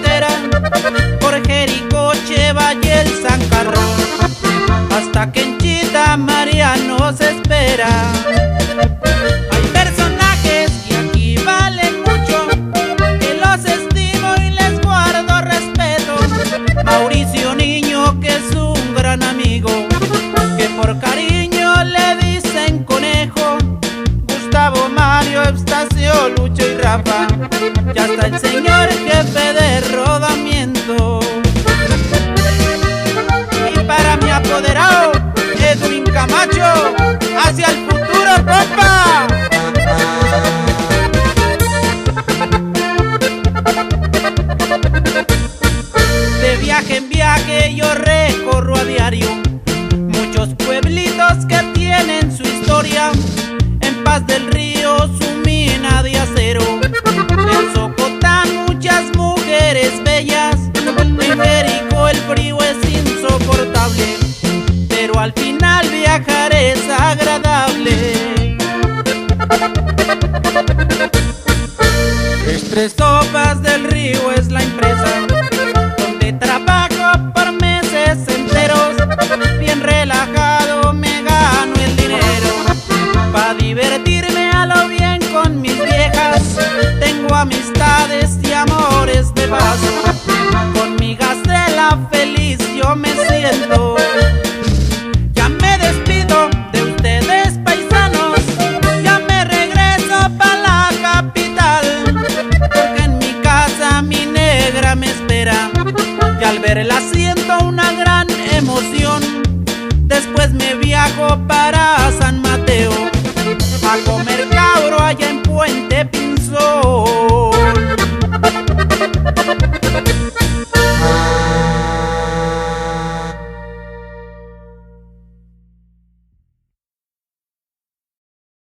carretera por Jericoche, Valle el San Carrón, hasta que en Chita María nos espera. Hay personajes que aquí valen mucho, que los estimo y les guardo respeto. Mauricio Niño, que es un gran amigo, que por cariño le dicen Conejo. Gustavo, Mario, Eustacio, Lucho y Rafa, y hasta el señor jefe de rodamiento. Y para mi apoderado, Edwin Camacho, hacia el futuro, compa. De viaje en viaje yo recorro a diario muchos pueblitos que tienen su historia. En Paz del Río, su mina de acero, en Socotán muchas mujeres bellas. En Jerico el frío es insoportable, pero al final viajar es agradable. Tres Sopas del Río es la empresa donde trabajo por meses enteros. Bien relajado me gano el dinero, pa' divertirme a lo bien con mis viejas. Tengo amistades y amores de paso, con migas de la feliz yo me siento. Ya me despido de ustedes, paisanos, ya me regreso pa' la capital, porque en mi casa mi negra me espera, y al verla siento una gran emoción. Después me viajo para San Mateo a comer cabro